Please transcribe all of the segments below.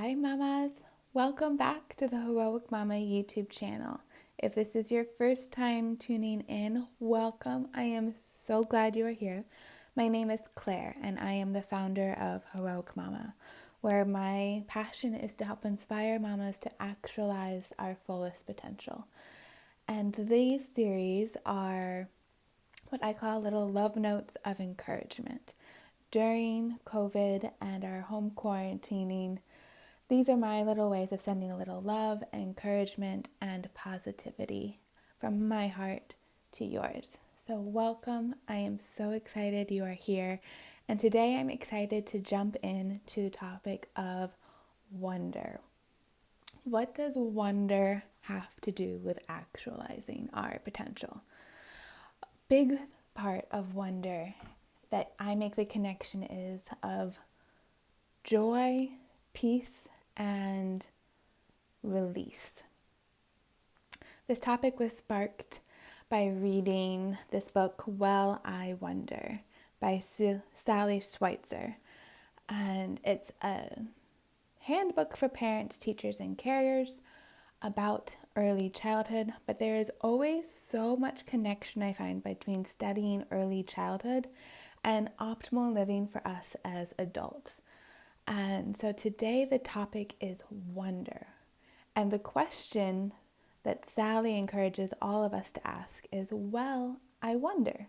Hi mamas, welcome back to the Heroic Mama YouTube channel. If this is your first time tuning in, welcome. I am so glad you are here. My name is Claire and I am the founder of Heroic Mama, where my passion is to help inspire mamas to actualize our fullest potential. And these series are what I call little love notes of encouragement. During COVID and our home quarantining, these are my little ways of sending a little love, encouragement, and positivity from my heart to yours. So welcome. I am so excited you are here. And today I'm excited to jump into the topic of wonder. What does wonder have to do with actualizing our potential? A big part of wonder that I make the connection is of joy, peace, and release. This topic was sparked by reading this book, Well, I Wonder, by Sally Schweitzer. And it's a handbook for parents, teachers, and carriers about early childhood, but there is always so much connection I find between studying early childhood and optimal living for us as adults. And so today the topic is wonder. And the question that Sally encourages all of us to ask is, well, I wonder.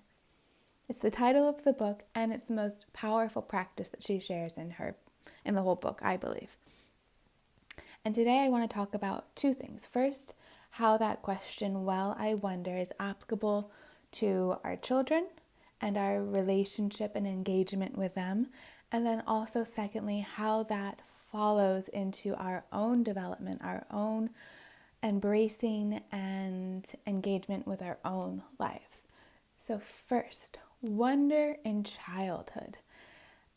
It's the title of the book, and it's the most powerful practice that she shares in the whole book, I believe. And today I want to talk about two things. First, how that question, well, I wonder, is applicable to our children and our relationship and engagement with them. And then also, secondly, how that follows into our own development, our own embracing and engagement with our own lives. So first, wonder in childhood.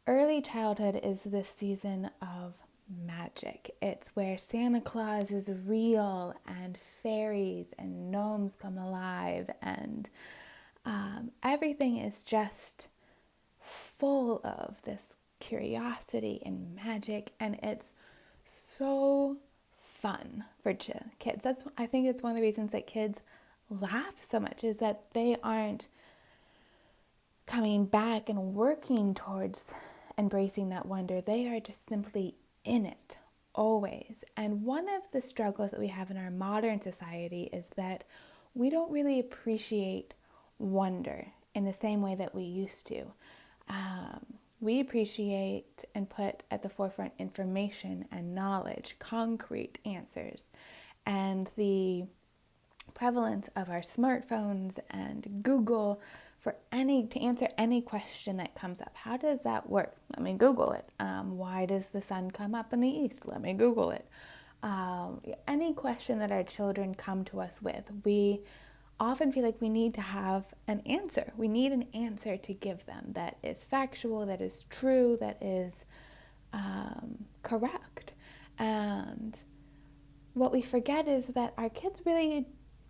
Early childhood is the season of magic. It's where Santa Claus is real and fairies and gnomes come alive and everything is just full of this curiosity and magic, and it's so fun for kids. I think it's one of the reasons that kids laugh so much, is that they aren't coming back and working towards embracing that wonder. They are just simply in it always. And one of the struggles that we have in our modern society is that we don't really appreciate wonder in the same way that we used to. We appreciate and put at the forefront information and knowledge, concrete answers, and the prevalence of our smartphones and Google to answer any question that comes up. How does that work? Let me Google it. Why does the sun come up in the east? Let me Google it. Any question that our children come to us with, we often feel like we need to have an answer. We need an answer to give them that is factual, that is true, that is correct. And what we forget is that our kids really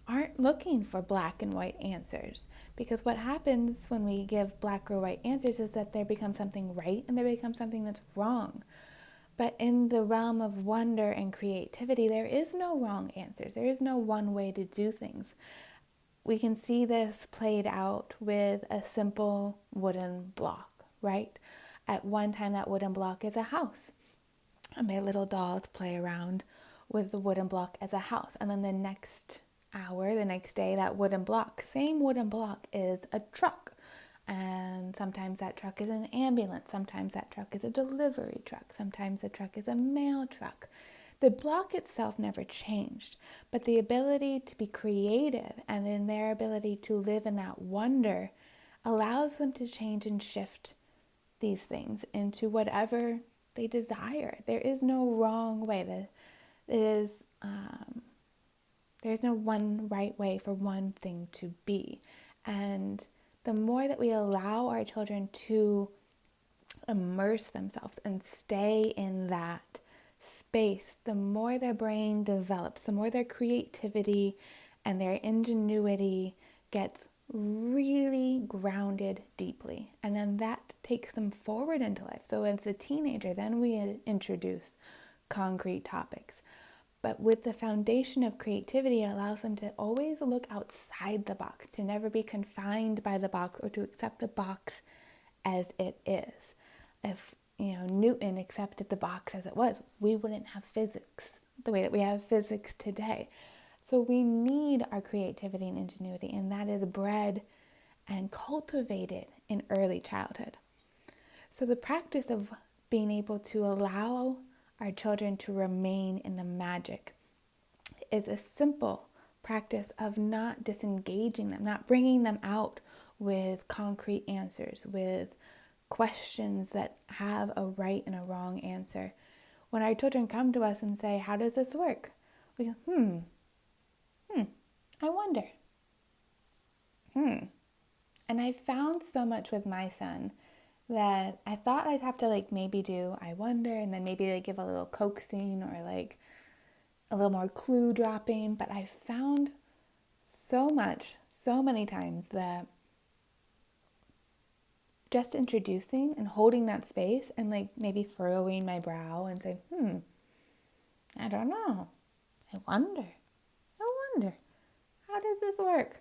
aren't looking for black and white answers, because what happens when we give black or white answers is that there becomes something right and there becomes something that's wrong. But in the realm of wonder and creativity, there is no wrong answers. There is no one way to do things. We can see this played out with a simple wooden block, right? At one time, that wooden block is a house. And my little dolls play around with the wooden block as a house. And then the next hour, the next day, that same wooden block is a truck. And sometimes that truck is an ambulance. Sometimes that truck is a delivery truck. Sometimes the truck is a mail truck. The block itself never changed, but the ability to be creative and in their ability to live in that wonder allows them to change and shift these things into whatever they desire. There is no wrong way. There's no one right way for one thing to be. And the more that we allow our children to immerse themselves and stay in that space, the more their brain develops, the more their creativity and their ingenuity gets really grounded deeply. And then that takes them forward into life. So as a teenager, then we introduce concrete topics. But with the foundation of creativity, it allows them to always look outside the box, to never be confined by the box or to accept the box as it is. If Newton accepted the box as it was, we wouldn't have physics the way that we have physics today. So we need our creativity and ingenuity, and that is bred and cultivated in early childhood. So the practice of being able to allow our children to remain in the magic is a simple practice of not disengaging them, not bringing them out with concrete answers, with questions that have a right and a wrong answer. When our children come to us and say, how does this work? We go, I wonder. And I found so much with my son that I thought I'd have to maybe do I wonder, and then maybe give a little coaxing or a little more clue dropping. But I found so many times that just introducing and holding that space and maybe furrowing my brow and say, I don't know. I wonder. How does this work?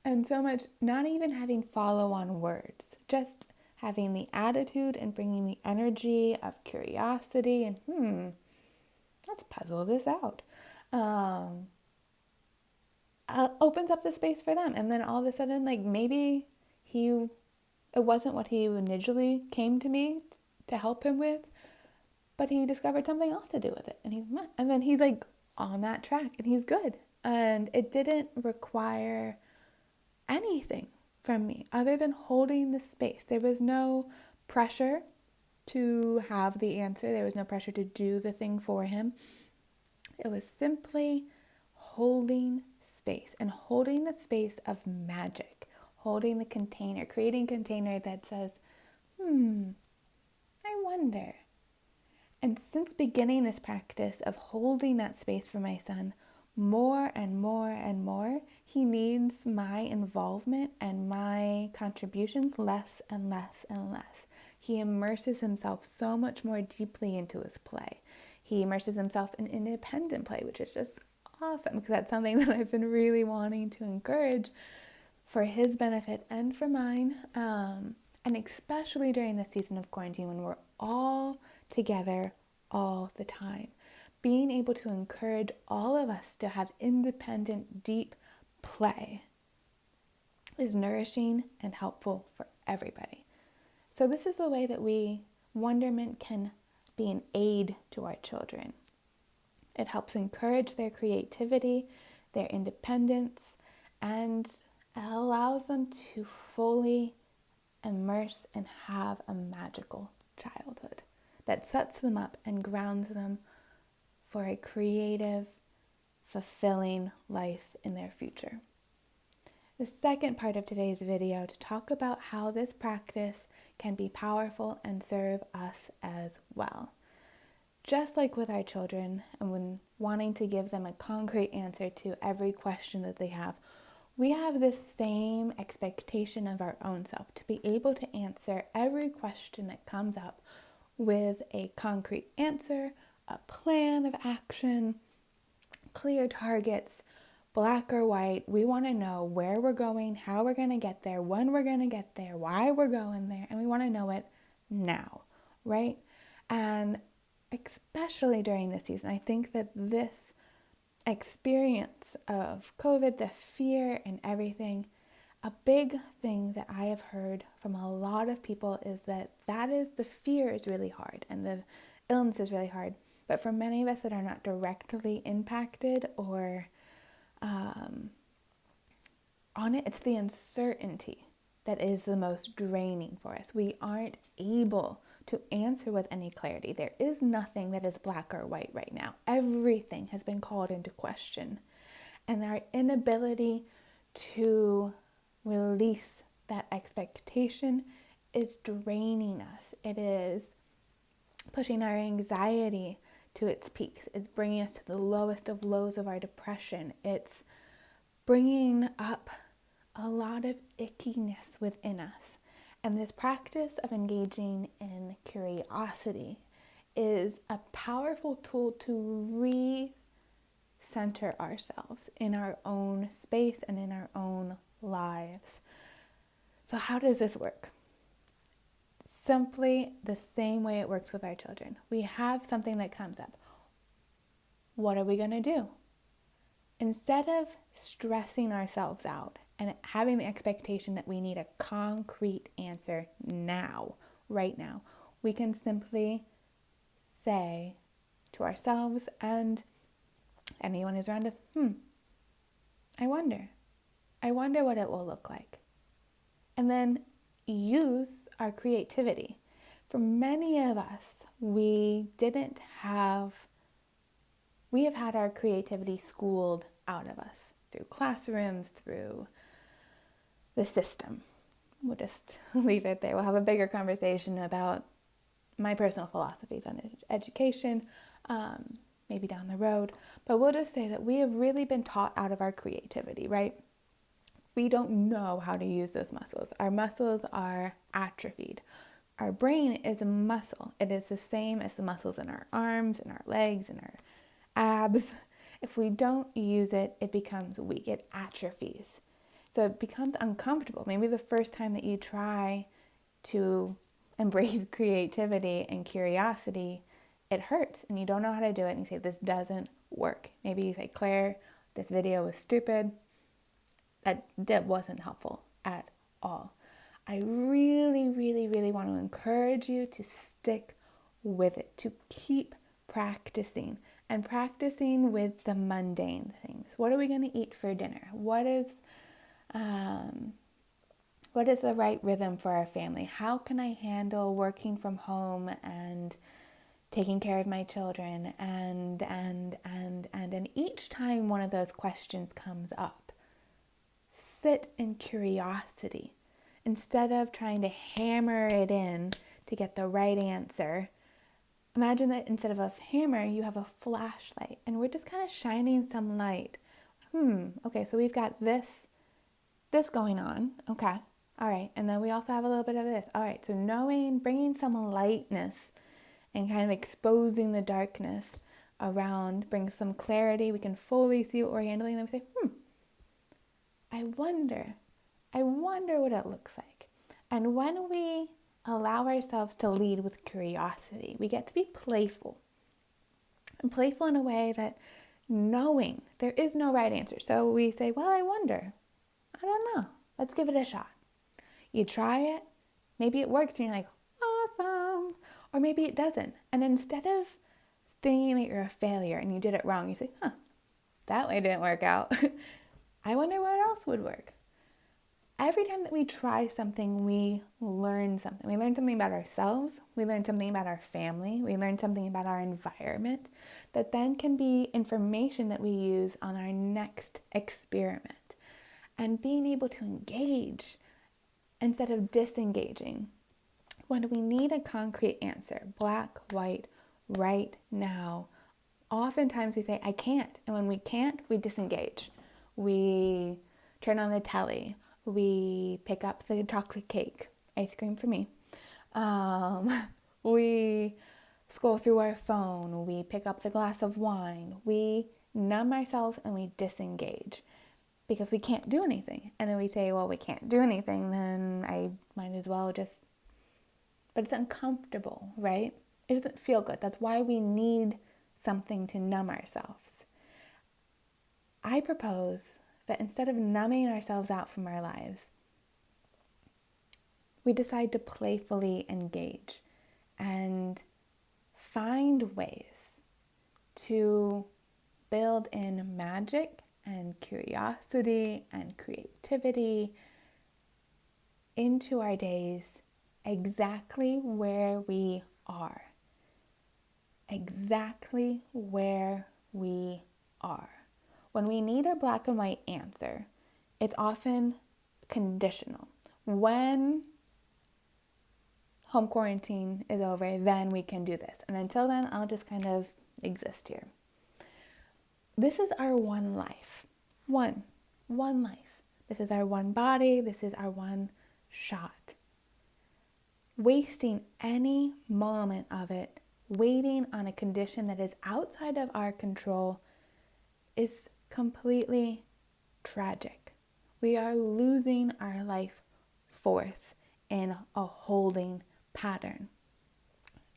And so much, not even having follow-on words, just having the attitude and bringing the energy of curiosity and, let's puzzle this out. Opens up the space for them. And then all of a sudden, maybe it wasn't what he initially came to me to help him with, but he discovered something else to do with it. And then he's on that track and he's good. And it didn't require anything from me other than holding the space. There was no pressure to have the answer. There was no pressure to do the thing for him. It was simply holding space and holding the space of magic, holding the container, creating a container that says, I wonder. And since beginning this practice of holding that space for my son, more and more and more, he needs my involvement and my contributions less and less and less. He immerses himself so much more deeply into his play. He immerses himself in independent play, which is just awesome because that's something that I've been really wanting to encourage for his benefit and for mine. And especially during the season of quarantine when we're all together all the time. Being able to encourage all of us to have independent, deep play is nourishing and helpful for everybody. So this is the way that wonderment can be an aid to our children. It helps encourage their creativity, their independence, and it allows them to fully immerse and have a magical childhood that sets them up and grounds them for a creative, fulfilling life in their future. The second part of today's video to talk about how this practice can be powerful and serve us as well. Just like with our children, and when wanting to give them a concrete answer to every question that they have, we have this same expectation of our own self to be able to answer every question that comes up with a concrete answer, a plan of action, clear targets, black or white. We want to know where we're going, how we're going to get there, when we're going to get there, why we're going there, and we want to know it now, right? And especially during this season, I think that this experience of COVID, the fear and everything, a big thing that I have heard from a lot of people is that is the fear is really hard and the illness is really hard. But for many of us that are not directly impacted or on it, it's the uncertainty that is the most draining for us. We aren't able to answer with any clarity. There is nothing that is black or white right now. Everything has been called into question. And our inability to release that expectation is draining us. It is pushing our anxiety to its peaks. It's bringing us to the lowest of lows of our depression. It's bringing up a lot of ickiness within us. And this practice of engaging in curiosity is a powerful tool to recenter ourselves in our own space and in our own lives. So how does this work? Simply the same way it works with our children. We have something that comes up. What are we going to do? Instead of stressing ourselves out and having the expectation that we need a concrete answer now, right now, we can simply say to ourselves and anyone who's around us, I wonder what it will look like. And then use our creativity. For many of us, we have had our creativity schooled out of us through classrooms, through the system. We'll just leave it there. We'll have a bigger conversation about my personal philosophies on education, maybe down the road. But we'll just say that we have really been taught out of our creativity, right? We don't know how to use those muscles. Our muscles are atrophied. Our brain is a muscle. It is the same as the muscles in our arms and our legs and our abs. If we don't use it, it becomes weak. It atrophies. So it becomes uncomfortable. Maybe the first time that you try to embrace creativity and curiosity, it hurts and you don't know how to do it and you say, this doesn't work. Maybe you say, Claire, this video was stupid. That wasn't helpful at all. I really, really, really want to encourage you to stick with it, to keep practicing and practicing with the mundane things. What are we going to eat for dinner? What is the right rhythm for our family? How can I handle working from home and taking care of my children? And each time one of those questions comes up, sit in curiosity. Instead of trying to hammer it in to get the right answer, imagine that instead of a hammer, you have a flashlight and we're just kind of shining some light. Okay, so we've got this going on. Okay, all right. And then we also have a little bit of this. All right, so bringing some lightness and kind of exposing the darkness around brings some clarity. We can fully see what we're handling. And then we say, I wonder what it looks like. And when we allow ourselves to lead with curiosity, we get to be playful. And playful in a way that knowing there is no right answer. So we say, well, I wonder. I don't know. Let's give it a shot. You try it. Maybe it works and you're like, awesome. Or maybe it doesn't. And instead of thinking that you're a failure and you did it wrong, you say, that way didn't work out. I wonder what else would work. Every time that we try something, we learn something. We learn something about ourselves. We learn something about our family. We learn something about our environment that then can be information that we use on our next experiment. And being able to engage instead of disengaging. When we need a concrete answer, black, white, right now, oftentimes we say, I can't. And when we can't, we disengage. We turn on the telly. We pick up the chocolate cake, ice cream for me. We scroll through our phone. We pick up the glass of wine. We numb ourselves and we disengage because we can't do anything. And then we say, well, we can't do anything, then I might as well just... But it's uncomfortable, right? It doesn't feel good. That's why we need something to numb ourselves. I propose that instead of numbing ourselves out from our lives, we decide to playfully engage and find ways to build in magic and curiosity and creativity into our days exactly where we are. Exactly where we are. When we need a black and white answer, it's often conditional. When home quarantine is over, then we can do this. And until then, I'll just kind of exist here. This is our one life. One life. This is our one body. This is our one shot. wasting any moment of it, waiting on a condition that is outside of our control, is completely tragic. We are losing our life force in a holding pattern.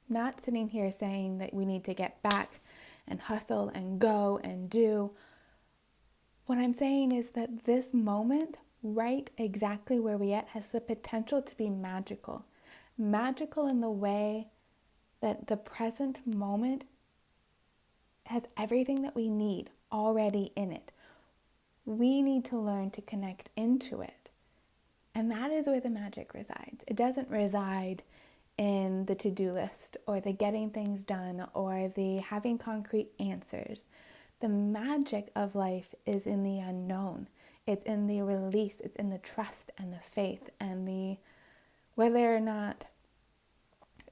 Not sitting here saying that we need to get back and hustle and go and do. What I'm saying is that this moment, right exactly where we at, has the potential to be magical. Magical in the way that the present moment has everything that we need already in it. We need to learn to connect into it. And that is where the magic resides. It doesn't reside in the to-do list or the getting things done or the having concrete answers. The magic of life is in the unknown. It's in the release. It's in the trust and the faith and the whether or not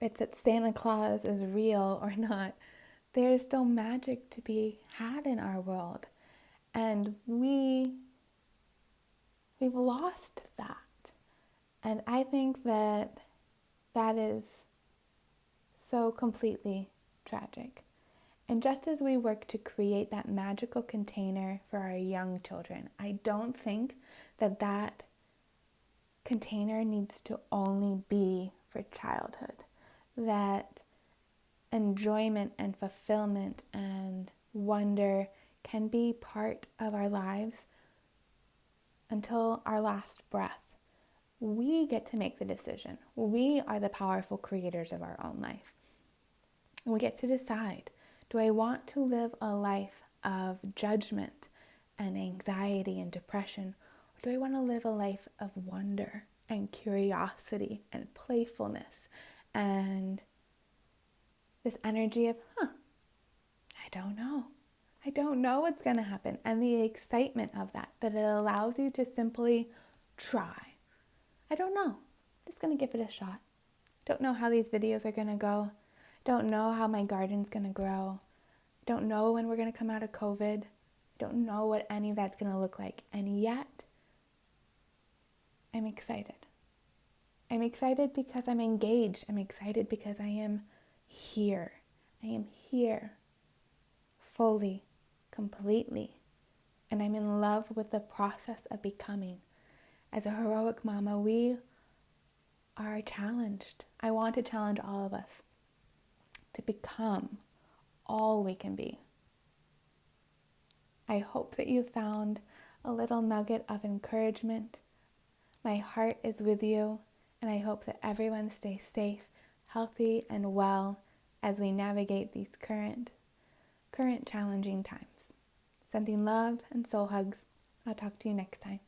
it's that Santa Claus is real or not, there is still magic to be had in our world. And we've lost that. And I think that is so completely tragic. And just as we work to create that magical container for our young children, I don't think that container needs to only be for childhood. That enjoyment and fulfillment and wonder can be part of our lives until our last breath. We get to make the decision. We are the powerful creators of our own life. We get to decide, do I want to live a life of judgment and anxiety and depression, or do I want to live a life of wonder and curiosity and playfulness and this energy of, I don't know. I don't know what's going to happen. And the excitement of that it allows you to simply try. I don't know. I'm just going to give it a shot. Don't know how these videos are going to go. Don't know how my garden's going to grow. Don't know when we're going to come out of COVID. Don't know what any of that's going to look like. And yet, I'm excited. I'm excited because I'm engaged. I'm excited because I am here. I am here fully, completely. And I'm in love with the process of becoming. As a heroic mama, we are challenged. I want to challenge all of us to become all we can be. I hope that you found a little nugget of encouragement. My heart is with you, and I hope that everyone stays safe, healthy, and well as we navigate these current challenging times. Sending love and soul hugs. I'll talk to you next time.